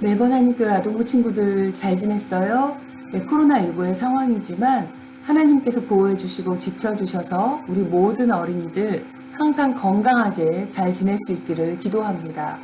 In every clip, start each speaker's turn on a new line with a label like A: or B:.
A: 매번 하니교회 아동부 친구들 잘 지냈어요? 네, 코로나19의 상황이지만 하나님께서 보호해 주시고 지켜주셔서 우리 모든 어린이들 항상 건강하게 잘 지낼 수 있기를 기도합니다.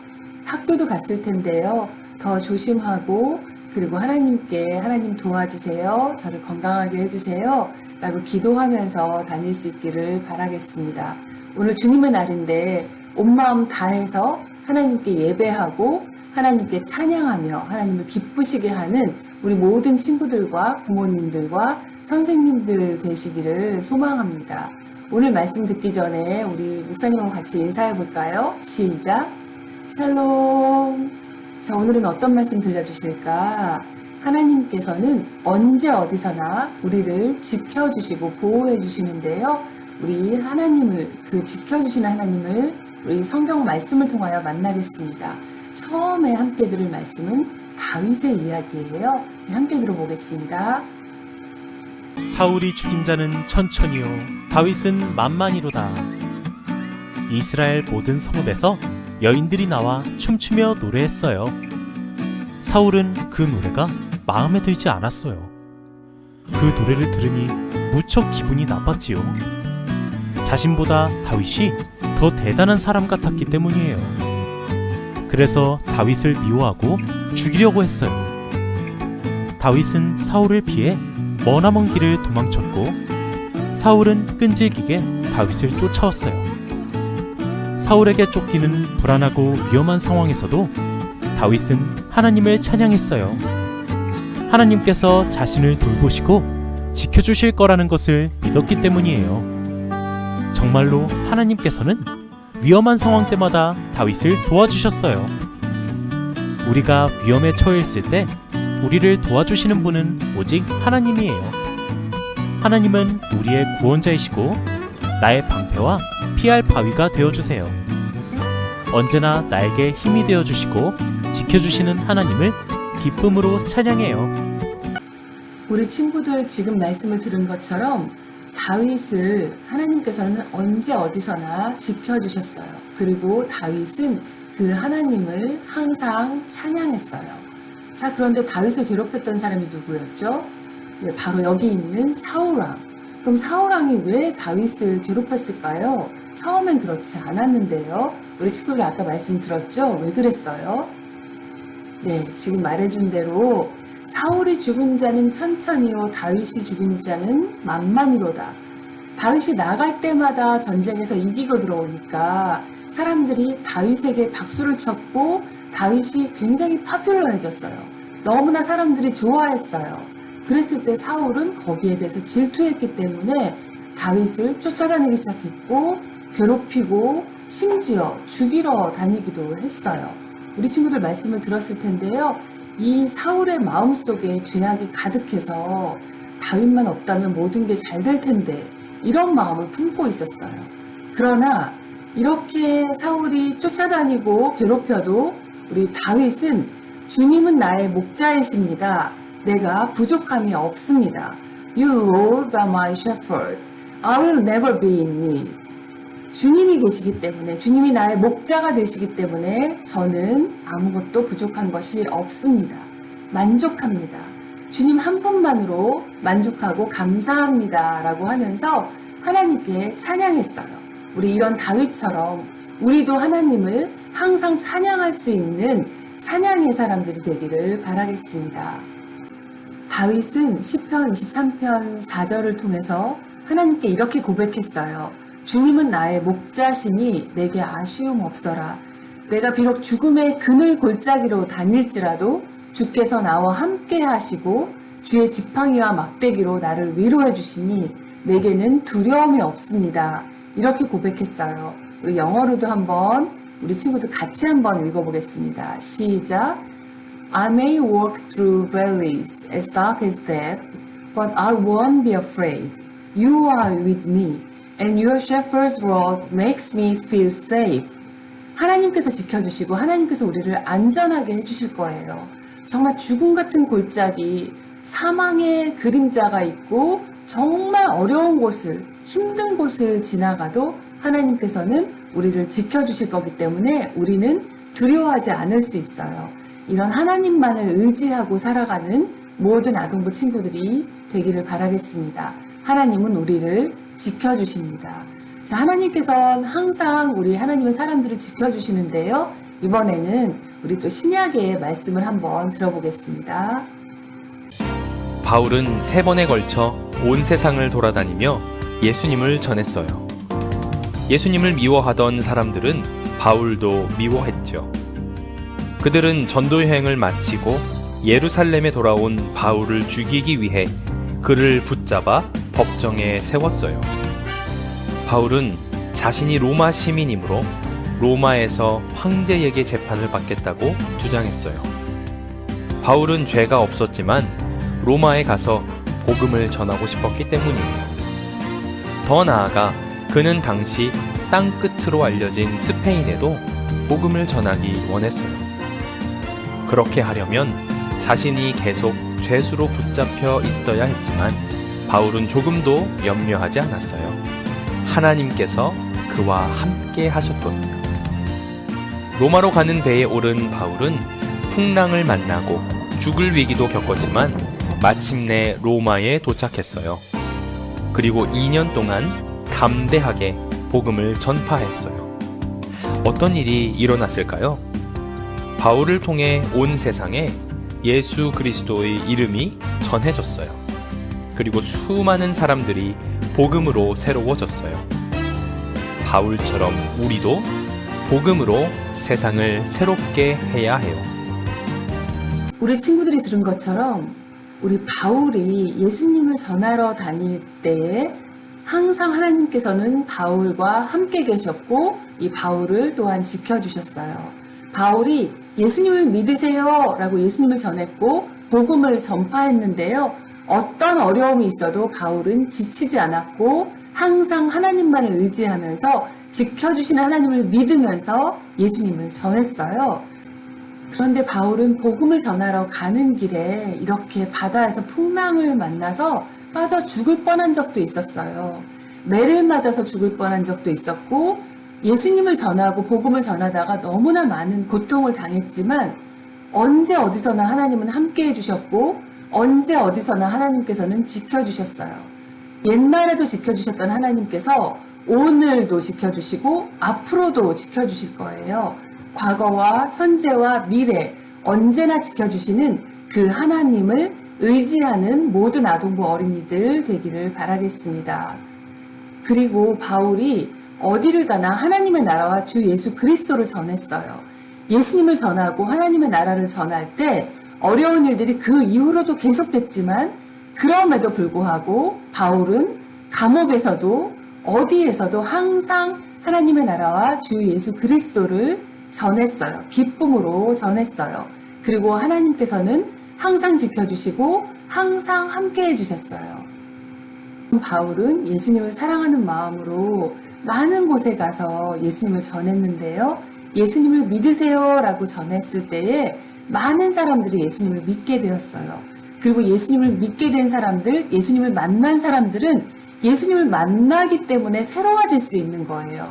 A: 학교도 갔을 텐데요. 더 조심하고 그리고 하나님께 하나님 도와주세요. 저를 건강하게 해주세요. 라고 기도하면서 다닐 수 있기를 바라겠습니다. 오늘 주님의 날인데 온 마음 다해서 하나님께 예배하고 하나님께 찬양하며 하나님을 기쁘시게 하는 우리 모든 친구들과 부모님들과 선생님들 되시기를 소망합니다. 오늘 말씀 듣기 전에 우리 목사님하고 같이 인사해 볼까요? 시작! 샬롬! 자, 오늘은 어떤 말씀 들려주실까? 하나님께서는 언제 어디서나 우리를 지켜주시고 보호해 주시는데요. 우리 하나님을, 그 지켜주시는 하나님을 우리 성경 말씀을 통하여 만나겠습니다. 처음에 함께 들을 말씀은 다윗의 이야기예요. 함께 들어보겠습니다.
B: 사울이 죽인 자는 천천히요 다윗은 만만이로다. 이스라엘 모든 성읍에서 여인들이 나와 춤추며 노래했어요. 사울은 그 노래가 마음에 들지 않았어요. 그 노래를 들으니 무척 기분이 나빴지요. 자신보다 다윗이 더 대단한 사람 같았기 때문이에요. 그래서 다윗을 미워하고 죽이려고 했어요. 다윗은 사울을 피해 머나먼 길을 도망쳤고 사울은 끈질기게 다윗을 쫓아왔어요. 사울에게 쫓기는 불안하고 위험한 상황에서도 다윗은 하나님을 찬양했어요. 하나님께서 자신을 돌보시고 지켜주실 거라는 것을 믿었기 때문이에요. 정말로 하나님께서는 위험한 상황 때마다 다윗을 도와주셨어요. 우리가 위험에 처해 있을 때 우리를 도와주시는 분은 오직 하나님이에요. 하나님은 우리의 구원자이시고 나의 방패와 피할 바위가 되어주세요. 언제나 나에게 힘이 되어주시고 지켜주시는 하나님을 기쁨으로 찬양해요.
A: 우리 친구들 지금 말씀을 들은 것처럼 다윗을 하나님께서는 언제 어디서나 지켜주셨어요. 그리고 다윗은 그 하나님을 항상 찬양했어요. 자, 그런데 다윗을 괴롭혔던 사람이 누구였죠? 네, 바로 여기 있는 사울왕. 그럼 사울왕이 왜 다윗을 괴롭혔을까요? 처음엔 그렇지 않았는데요. 우리 친구들 아까 말씀 들었죠? 왜 그랬어요? 네, 지금 말해준 대로 사울이 죽은 자는 천천히요 다윗이 죽은 자는 만만이로다. 다윗이 나갈 때마다 전쟁에서 이기고 들어오니까 사람들이 다윗에게 박수를 쳤고 다윗이 굉장히 파퓰러해졌어요. 너무나 사람들이 좋아했어요. 그랬을 때 사울은 거기에 대해서 질투했기 때문에 다윗을 쫓아다니기 시작했고 괴롭히고 심지어 죽이러 다니기도 했어요. 우리 친구들 말씀을 들었을 텐데요. 이 사울의 마음속에 죄악이 가득해서 다윗만 없다면 모든 게 잘 될 텐데 이런 마음을 품고 있었어요. 그러나 이렇게 사울이 쫓아다니고 괴롭혀도 우리 다윗은 주님은 나의 목자이십니다. 내가 부족함이 없습니다. You Lord are my shepherd. I will never be in need. 주님이 계시기 때문에 주님이 나의 목자가 되시기 때문에 저는 아무것도 부족한 것이 없습니다. 만족합니다. 주님 한 분만으로 만족하고 감사합니다 라고 하면서 하나님께 찬양했어요. 우리 이런 다윗처럼 우리도 하나님을 항상 찬양할 수 있는 찬양의 사람들이 되기를 바라겠습니다. 다윗은 시편 23편 4절을 통해서 하나님께 이렇게 고백했어요. 주님은 나의 목자시니 내게 아쉬움 없어라. 내가 비록 죽음의 그늘 골짜기로 다닐지라도 주께서 나와 함께 하시고 주의 지팡이와 막대기로 나를 위로해 주시니 내게는 두려움이 없습니다. 이렇게 고백했어요. 우리 영어로도 한번 우리 친구들 같이 한번 읽어보겠습니다. 시작. I may walk through valleys as dark as death, but I won't be afraid. You are with me. And your shepherd's rod makes me feel safe. 하나님께서 지켜주시고 하나님께서 우리를 안전하게 해주실 거예요. 정말 죽음 같은 골짜기, 사망의 그림자가 있고 정말 어려운 곳을, 힘든 곳을 지나가도 하나님께서는 우리를 지켜주실 거기 때문에 우리는 두려워하지 않을 수 있어요. 이런 하나님만을 의지하고 살아가는 모든 아동부 친구들이 되기를 바라겠습니다. 하나님은 우리를 지켜주십니다. 자, 하나님께서는 항상 우리 하나님의 사람들을 지켜주시는데요. 이번에는 우리 또 신약의 말씀을 한번 들어보겠습니다.
C: 바울은 3번에 걸쳐 온 세상을 돌아다니며 예수님을 전했어요. 예수님을 미워하던 사람들은 바울도 미워했죠. 그들은 전도 여행을 마치고 예루살렘에 돌아온 바울을 죽이기 위해 그를 붙잡아 법정에 세웠어요. 바울은 자신이 로마 시민이므로 로마에서 황제에게 재판을 받겠다고 주장했어요. 바울은 죄가 없었지만 로마에 가서 복음을 전하고 싶었기 때문이에요. 더 나아가 그는 당시 땅 끝으로 알려진 스페인에도 복음을 전하기 원했어요. 그렇게 하려면 자신이 계속 죄수로 붙잡혀 있어야 했지만 바울은 조금도 염려하지 않았어요. 하나님께서 그와 함께 하셨거든요. 로마로 가는 배에 오른 바울은 풍랑을 만나고 죽을 위기도 겪었지만 마침내 로마에 도착했어요. 그리고 2년 동안 담대하게 복음을 전파했어요. 어떤 일이 일어났을까요? 바울을 통해 온 세상에 예수 그리스도의 이름이 전해졌어요. 그리고 수많은 사람들이 복음으로 새로워졌어요. 바울처럼 우리도 복음으로 세상을 새롭게 해야 해요.
A: 우리 친구들이 들은 것처럼 우리 바울이 예수님을 전하러 다닐 때에 항상 하나님께서는 바울과 함께 계셨고 이 바울을 또한 지켜주셨어요. 바울이 예수님을 믿으세요 라고 예수님을 전했고 복음을 전파했는데요. 어떤 어려움이 있어도 바울은 지치지 않았고 항상 하나님만을 의지하면서 지켜주시는 하나님을 믿으면서 예수님을 전했어요. 그런데 바울은 복음을 전하러 가는 길에 이렇게 바다에서 풍랑을 만나서 빠져 죽을 뻔한 적도 있었어요. 매를 맞아서 죽을 뻔한 적도 있었고 예수님을 전하고 복음을 전하다가 너무나 많은 고통을 당했지만 언제 어디서나 하나님은 함께 해주셨고 언제 어디서나 하나님께서는 지켜주셨어요. 옛날에도 지켜주셨던 하나님께서 오늘도 지켜주시고 앞으로도 지켜주실 거예요. 과거와 현재와 미래 언제나 지켜주시는 그 하나님을 의지하는 모든 아동부 어린이들 되기를 바라겠습니다. 그리고 바울이 어디를 가나 하나님의 나라와 주 예수 그리스도를 전했어요. 예수님을 전하고 하나님의 나라를 전할 때 어려운 일들이 그 이후로도 계속됐지만 그럼에도 불구하고 바울은 감옥에서도 어디에서도 항상 하나님의 나라와 주 예수 그리스도를 전했어요. 기쁨으로 전했어요. 그리고 하나님께서는 항상 지켜주시고 항상 함께 해주셨어요. 바울은 예수님을 사랑하는 마음으로 많은 곳에 가서 예수님을 전했는데요. 예수님을 믿으세요 라고 전했을 때에 많은 사람들이 예수님을 믿게 되었어요. 그리고 예수님을 믿게 된 사람들, 예수님을 만난 사람들은 예수님을 만나기 때문에 새로워질 수 있는 거예요.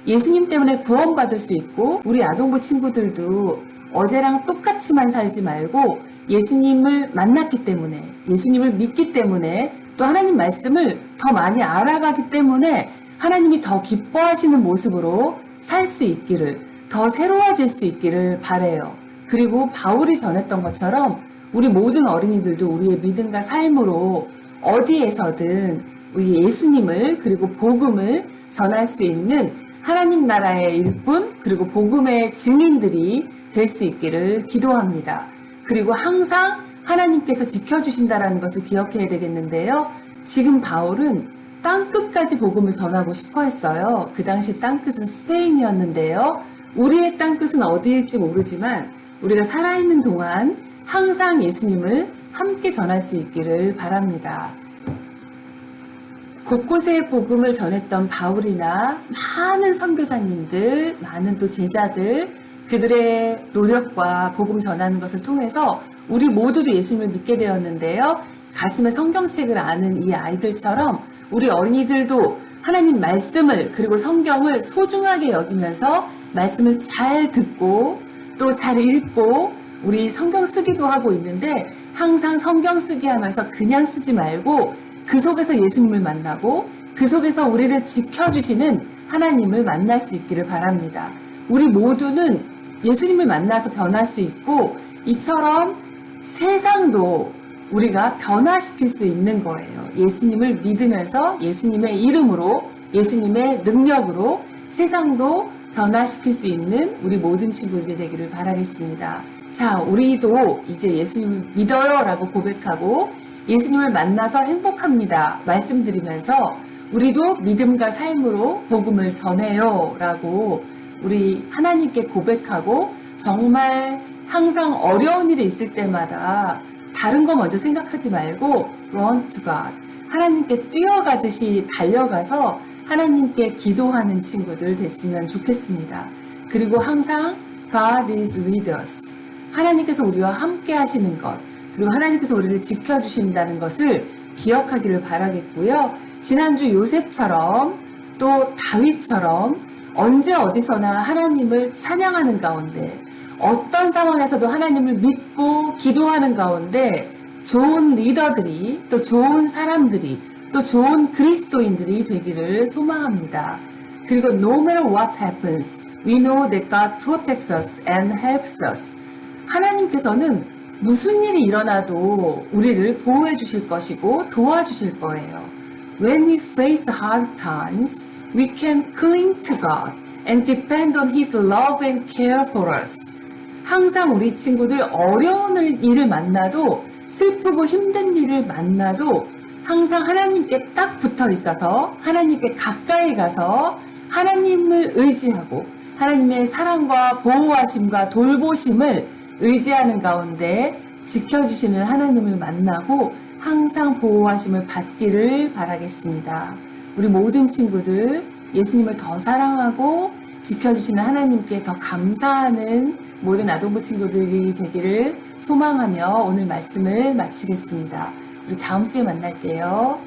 A: 예수님 때문에 구원받을 수 있고 우리 아동부 친구들도 어제랑 똑같이만 살지 말고 예수님을 만났기 때문에 예수님을 믿기 때문에 또 하나님 말씀을 더 많이 알아가기 때문에 하나님이 더 기뻐하시는 모습으로 살 수 있기를 더 새로워질 수 있기를 바라요. 그리고 바울이 전했던 것처럼 우리 모든 어린이들도 우리의 믿음과 삶으로 어디에서든 우리 예수님을 그리고 복음을 전할 수 있는 하나님 나라의 일꾼 그리고 복음의 증인들이 될 수 있기를 기도합니다. 그리고 항상 하나님께서 지켜주신다는 것을 기억해야 되겠는데요. 지금 바울은 땅끝까지 복음을 전하고 싶어 했어요. 그 당시 땅끝은 스페인이었는데요. 우리의 땅끝은 어디일지 모르지만 우리가 살아있는 동안 항상 예수님을 함께 전할 수 있기를 바랍니다. 곳곳에 복음을 전했던 바울이나 많은 선교사님들, 많은 또 제자들, 그들의 노력과 복음 전하는 것을 통해서 우리 모두도 예수님을 믿게 되었는데요. 가슴에 성경책을 아는 이 아이들처럼 우리 어린이들도 하나님 말씀을 그리고 성경을 소중하게 여기면서 말씀을 잘 듣고 또 잘 읽고 우리 성경 쓰기도 하고 있는데 항상 성경 쓰기 하면서 그냥 쓰지 말고 그 속에서 예수님을 만나고 그 속에서 우리를 지켜주시는 하나님을 만날 수 있기를 바랍니다. 우리 모두는 예수님을 만나서 변할 수 있고 이처럼 세상도 우리가 변화시킬 수 있는 거예요. 예수님을 믿으면서 예수님의 이름으로 예수님의 능력으로 세상도 변화시킬 수 있는 우리 모든 친구들이 되기를 바라겠습니다. 자, 우리도 이제 예수님을 믿어요 라고 고백하고 예수님을 만나서 행복합니다 말씀드리면서 우리도 믿음과 삶으로 복음을 전해요 라고 우리 하나님께 고백하고 정말 항상 어려운 일이 있을 때마다 다른 거 먼저 생각하지 말고 run to God, 하나님께 뛰어가듯이 달려가서 하나님께 기도하는 친구들 됐으면 좋겠습니다. 그리고 항상 God is with us, 하나님께서 우리와 함께 하시는 것, 그리고 하나님께서 우리를 지켜주신다는 것을 기억하기를 바라겠고요. 지난주 요셉처럼 또 다윗처럼 언제 어디서나 하나님을 찬양하는 가운데 어떤 상황에서도 하나님을 믿고 기도하는 가운데 좋은 리더들이 또 좋은 사람들이 또 좋은 그리스도인들이 되기를 소망합니다. 그리고 no matter what happens, we know that God protects us and helps us. 하나님께서는 무슨 일이 일어나도 우리를 보호해 주실 것이고 도와주실 거예요. When we face hard times, we can cling to God and depend on His love and care for us. 항상 우리 친구들 어려운 일을 만나도 슬프고 힘든 일을 만나도 항상 하나님께 딱 붙어 있어서 하나님께 가까이 가서 하나님을 의지하고 하나님의 사랑과 보호하심과 돌보심을 의지하는 가운데 지켜주시는 하나님을 만나고 항상 보호하심을 받기를 바라겠습니다. 우리 모든 친구들 예수님을 더 사랑하고 지켜주시는 하나님께 더 감사하는 모든 아동부 친구들이 되기를 소망하며 오늘 말씀을 마치겠습니다. 우리 다음 주에 만날게요.